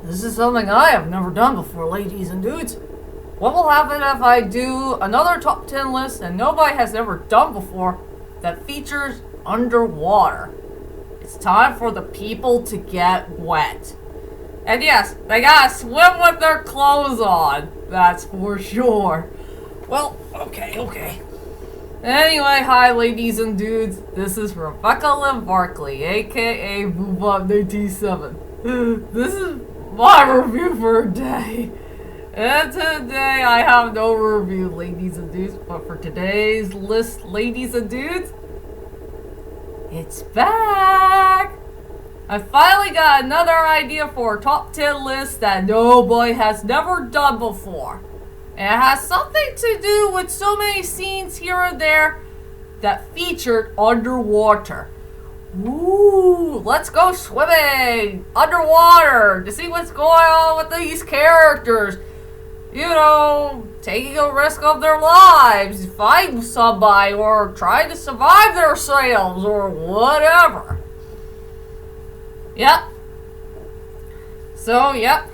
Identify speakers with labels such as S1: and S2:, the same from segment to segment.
S1: This is something I have never done before, ladies and dudes. What will happen if I do another top 10 list that nobody has ever done before that features underwater? It's time for the people to get wet. And yes, they gotta swim with their clothes on. That's for sure. Well, okay. Anyway, hi ladies and dudes. This is Rebecca Lynn Barkley, aka Boobop97. This is my review for today. And today I have no review, ladies and dudes. But for today's list, ladies and dudes, it's back! I finally got another idea for a top 10 list that nobody has never done before. And it has something to do with so many scenes here and there that featured underwater. Ooh, let's go swimming underwater to see what's going on with these characters. You know, taking a risk of their lives, fighting somebody, or trying to survive themselves, or whatever. Yep. So, yep.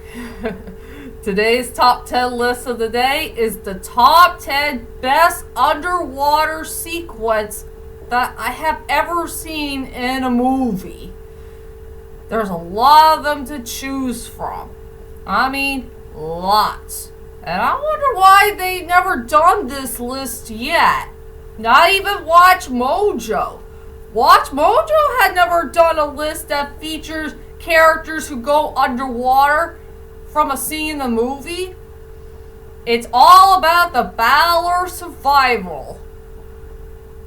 S1: Today's top 10 list of the day is the top 10 best underwater sequence that I have ever seen in a movie. There's a lot of them to choose from. I mean, lots. And I wonder why they never done this list yet. Not even Watchmojo. Watchmojo had never done a list that features characters who go underwater from a scene in the movie. It's all about the battle or survival.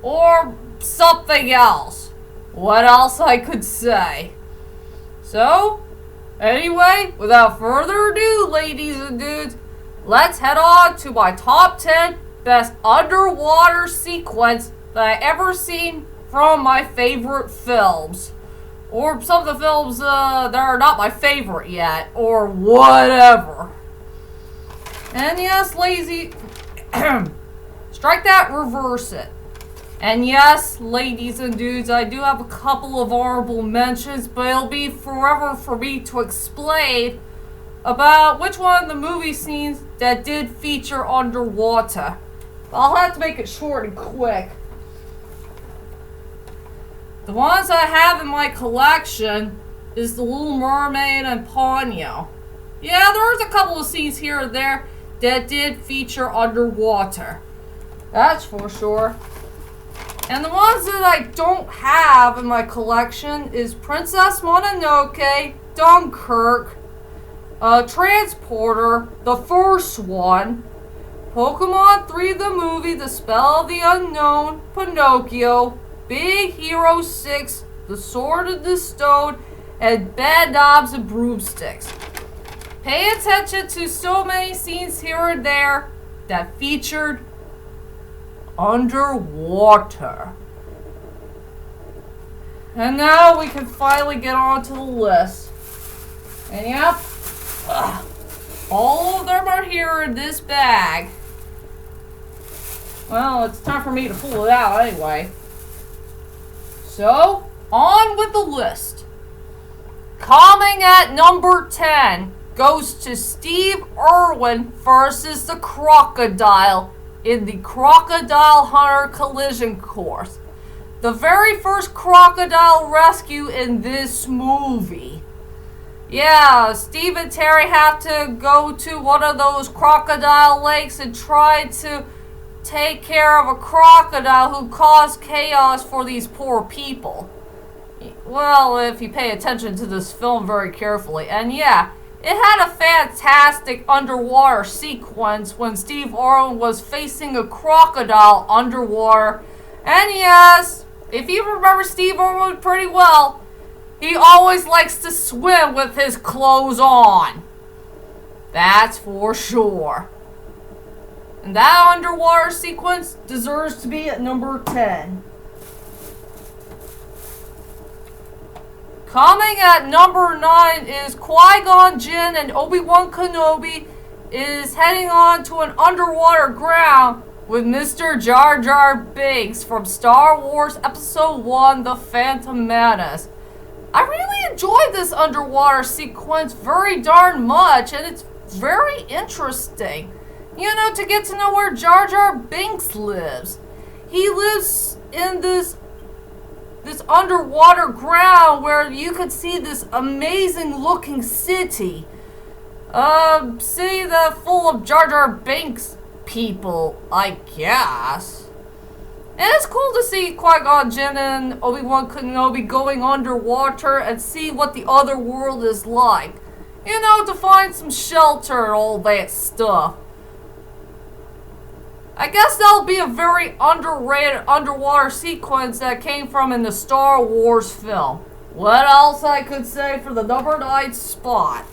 S1: Or something else. What else I could say? So, anyway, without further ado, ladies and dudes, let's head on to my top 10 best underwater sequence that I ever seen from my favorite films. Or some of the films that are not my favorite yet. Or whatever. And yes, lazy... strike that, reverse it. And yes, ladies and dudes, I do have a couple of honorable mentions, but it'll be forever for me to explain about which one of the movie scenes that did feature underwater. I'll have to make it short and quick. The ones I have in my collection is The Little Mermaid and Ponyo. Yeah, there's a couple of scenes here and there that did feature underwater. That's for sure. And the ones that I don't have in my collection is Princess Mononoke, Dunkirk, Transporter, the first one, Pokemon 3 the movie, The Spell of the Unknown, Pinocchio, Big Hero 6, The Sword of the Stone, and Bed Knobs and Broomsticks. Pay attention to so many scenes here and there that featured underwater. And now we can finally get on to the list. And yep, all of them are here in this bag. Well, it's time for me to pull it out anyway. So, on with the list. Coming at number 10 goes to Steve Irwin versus the crocodile in the Crocodile Hunter collision course. The very first crocodile rescue in this movie. Yeah, Steve and Terry have to go to one of those crocodile lakes and try to take care of a crocodile who caused chaos for these poor people. Well, if you pay attention to this film very carefully. And yeah, it had a fantastic underwater sequence when Steve Irwin was facing a crocodile underwater. And yes, if you remember Steve Irwin pretty well, he always likes to swim with his clothes on. That's for sure. And that underwater sequence deserves to be at number 10. Coming at number 9 is Qui-Gon Jinn and Obi-Wan Kenobi is heading on to an underwater ground with Mr. Jar Jar Binks from Star Wars Episode 1, The Phantom Menace. I really enjoyed this underwater sequence very darn much, and it's very interesting. You know, to get to know where Jar Jar Binks lives. He lives in this underwater ground where you could see this amazing looking city. City that's full of Jar Jar Binks people, I guess. And it's cool to see Qui-Gon Jinn and Obi-Wan Kenobi going underwater and see what the other world is like. You know, to find some shelter and all that stuff. I guess that'll be a very underrated underwater sequence that came from in the Star Wars film. What else I could say for the number 9 spot?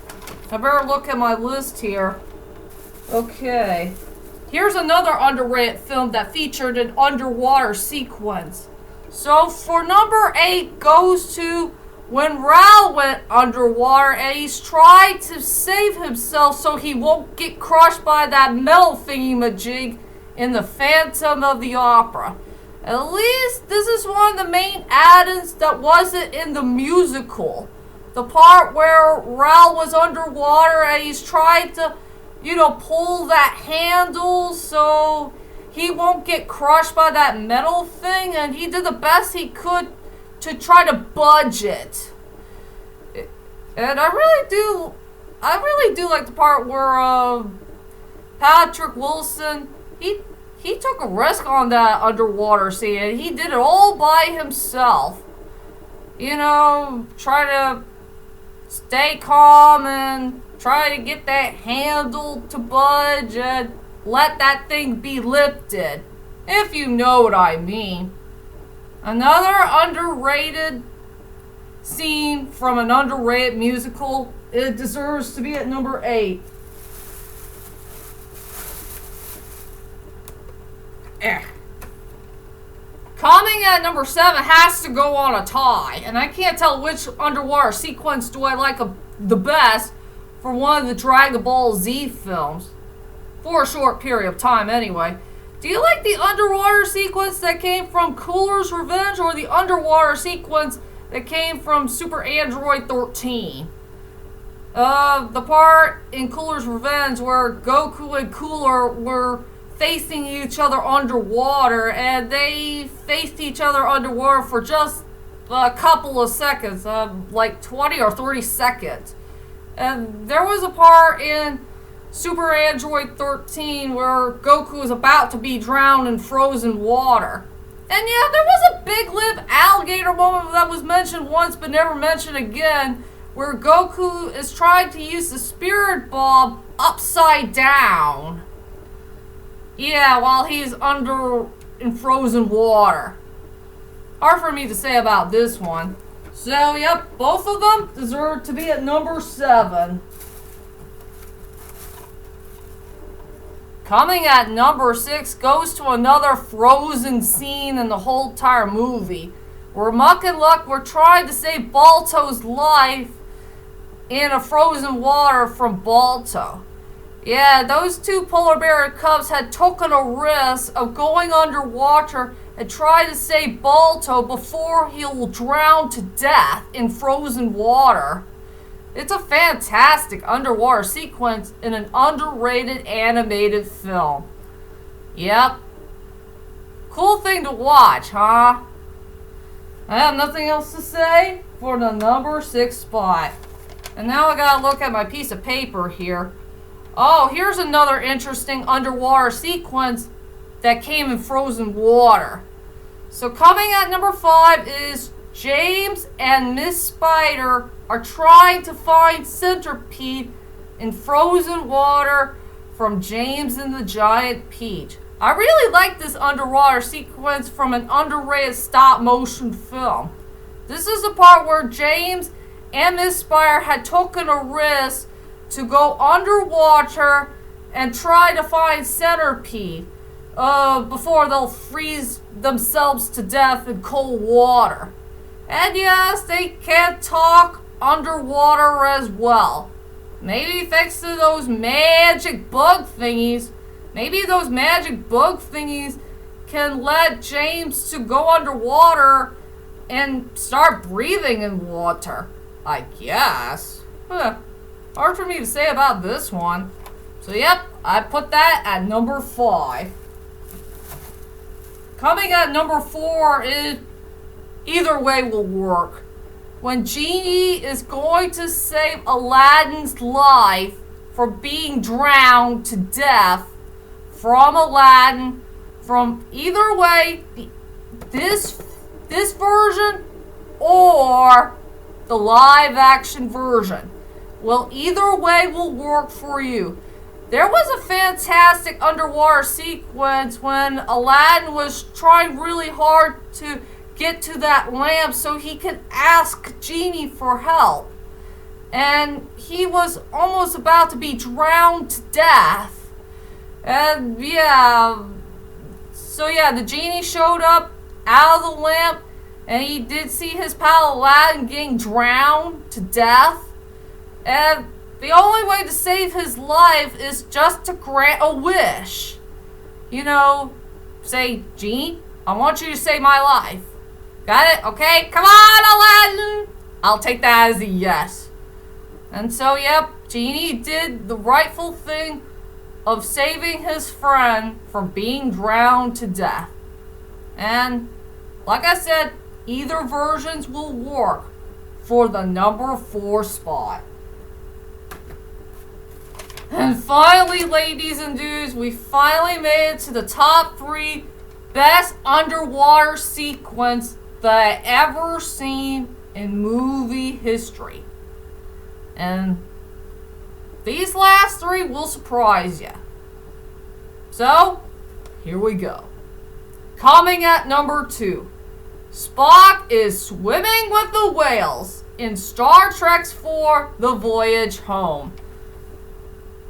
S1: I better look at my list here. Okay. Here's another underrated film that featured an underwater sequence. So for number 8 goes to when Ral went underwater and he's tried to save himself so he won't get crushed by that metal thingy-majig in the Phantom of the Opera. At least this is one of the main add-ins that wasn't in the musical. The part where Ral was underwater and he's trying to, you know, pull that handle so he won't get crushed by that metal thing, and he did the best he could to try to budge it. And I really do like the part where Patrick Wilson, he took a risk on that underwater scene, and he did it all by himself. You know, try to stay calm and try to get that handle to budge and let that thing be lifted, if you know what I mean. Another underrated scene from an underrated musical, it deserves to be at number 8. Coming at number 7 has to go on a tie, and I can't tell which underwater sequence do I like the best for one of the Dragon Ball Z films. For a short period of time, anyway. Do you like the underwater sequence that came from Cooler's Revenge, or the underwater sequence that came from Super Android 13? The part in Cooler's Revenge where Goku and Cooler were facing each other underwater, and they faced each other underwater for just a couple of seconds, like 20 or 30 seconds. And there was a part in Super Android 13 where Goku was about to be drowned in frozen water. And yeah, there was a big lip alligator moment that was mentioned once but never mentioned again, where Goku is trying to use the spirit bomb upside down. Yeah, while he's under in frozen water. Hard for me to say about this one. So, yep, both of them deserve to be at number 7. Coming at number 6 goes to another frozen scene in the whole entire movie, where Muck and Luck were trying to save Balto's life in a frozen water from Balto. Yeah, those two polar bear cubs had taken a risk of going underwater and try to save Balto before he'll drown to death in frozen water. It's a fantastic underwater sequence in an underrated animated film. Yep. Cool thing to watch, huh? I have nothing else to say for the number 6 spot. And now I gotta look at my piece of paper here. Oh, here's another interesting underwater sequence that came in frozen water. So coming at number 5 is James and Miss Spider are trying to find Centipede in frozen water from James and the Giant Peach. I really like this underwater sequence from an underrated stop motion film. This is the part where James and Miss Spider had taken a risk to go underwater and try to find Centipede before they'll freeze themselves to death in cold water. And yes, they can talk underwater as well. Maybe thanks to those magic bug thingies. Maybe those magic bug thingies can let James to go underwater and start breathing in water, I guess. Hard for me to say about this one. So yep, I put that at number 5. Coming at number 4 is either way will work. When Genie is going to save Aladdin's life from being drowned to death from Aladdin, from either way, this version or the live action version. Well, either way will work for you. There was a fantastic underwater sequence when Aladdin was trying really hard to get to that lamp so he could ask Genie for help. And he was almost about to be drowned to death. And so the Genie showed up out of the lamp, and he did see his pal Aladdin getting drowned to death. And the only way to save his life is just to grant a wish. You know, say, Genie, I want you to save my life. Got it? Okay, come on, Aladdin! I'll take that as a yes. And so, Genie did the rightful thing of saving his friend from being drowned to death. And, like I said, either versions will work for the number 4 spot. And finally, ladies and dudes, we finally made it to the top 3 best underwater sequence that I ever seen in movie history. And these last 3 will surprise you. So, here we go. Coming at number 2, Spock is swimming with the whales in Star Trek IV: The Voyage Home.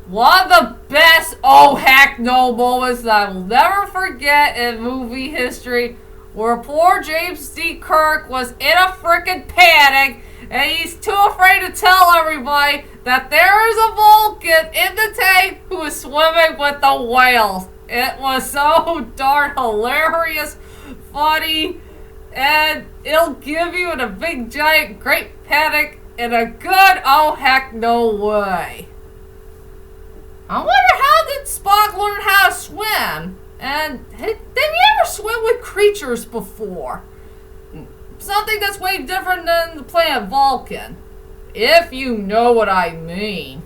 S1: One of the best oh heck no moments that I will never forget in movie history, where poor James D. Kirk was in a freaking panic and he's too afraid to tell everybody that there is a Vulcan in the tank who is swimming with the whales. It was so darn hilarious, funny, and it'll give you in a big giant great panic in a good oh heck no way. I wonder how did Spock learn how to swim? And have you ever swim with creatures before? Something that's way different than the planet Vulcan. If you know what I mean.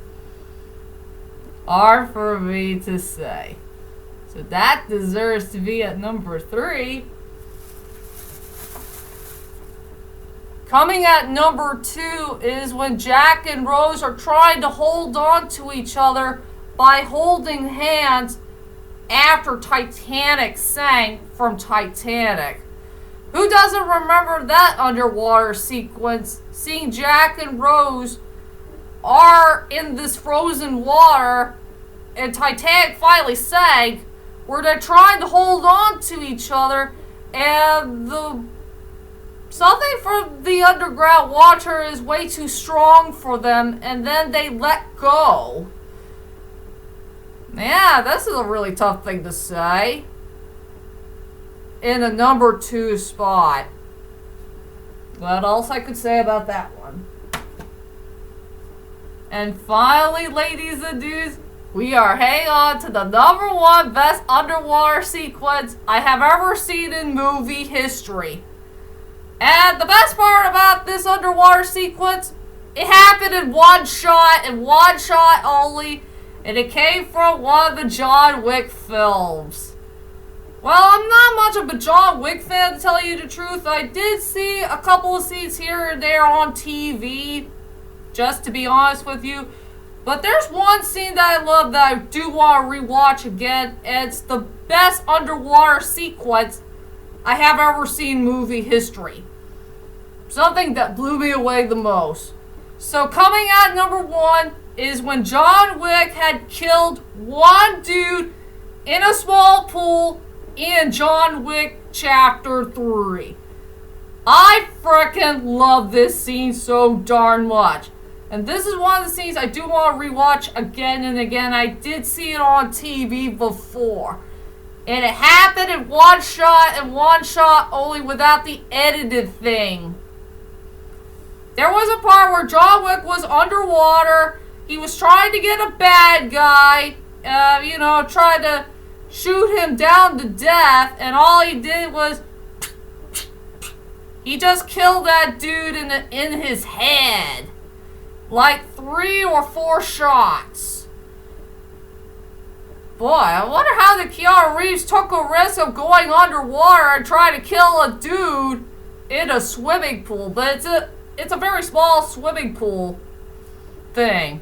S1: Hard for me to say. So that deserves to be at number 3. Coming at number 2 is when Jack and Rose are trying to hold on to each other by holding hands after Titanic sank from Titanic. Who doesn't remember that underwater sequence? Seeing Jack and Rose are in this frozen water and Titanic finally sank, where they're trying to hold on to each other and something from the underground water is way too strong for them, and then they let go. Yeah, this is a really tough thing to say. In the number 2 spot. What else I could say about that one? And finally, ladies and dudes, we are hanging on to the number 1 best underwater sequence I have ever seen in movie history. And the best part about this underwater sequence, it happened in one shot and one shot only. And it came from one of the John Wick films. Well, I'm not much of a John Wick fan, to tell you the truth. I did see a couple of scenes here and there on TV, just to be honest with you. But there's one scene that I love that I do want to rewatch again. And it's the best underwater sequence I have ever seen in movie history. Something that blew me away the most. So coming at number 1 is when John Wick had killed one dude in a small pool in John Wick Chapter 3. I frickin' love this scene so darn much. And this is one of the scenes I do want to rewatch again and again. I did see it on TV before. And it happened in one shot and one shot only without the edited thing. There was a part where John Wick was underwater. He was trying to get a bad guy, tried to shoot him down to death, and all he did was he just killed that dude in his head. Like 3 or 4 shots. Boy, I wonder how the Keanu Reeves took a risk of going underwater and trying to kill a dude in a swimming pool. But it's a very small swimming pool thing.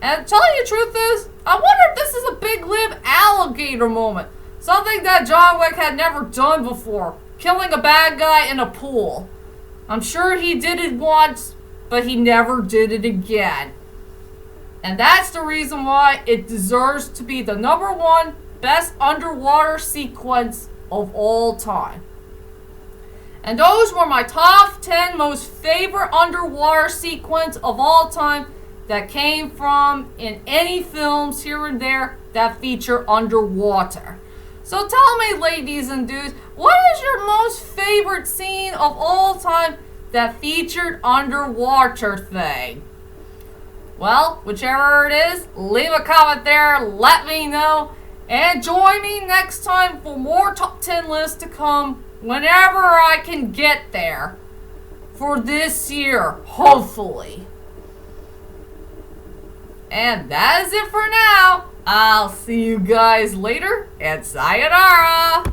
S1: And telling you the truth is, I wonder if this is a big lip alligator moment. Something that John Wick had never done before. Killing a bad guy in a pool. I'm sure he did it once, but he never did it again. And that's the reason why it deserves to be the #1 best underwater sequence of all time. And those were my top 10 most favorite underwater sequence of all time that came from in any films here and there that feature underwater. So tell me, ladies and dudes, what is your most favorite scene of all time that featured underwater thing? Well, whichever it is, leave a comment there, let me know, and join me next time for more top 10 lists to come whenever I can get there for this year, hopefully. And that is it for now. I'll see you guys later, and sayonara!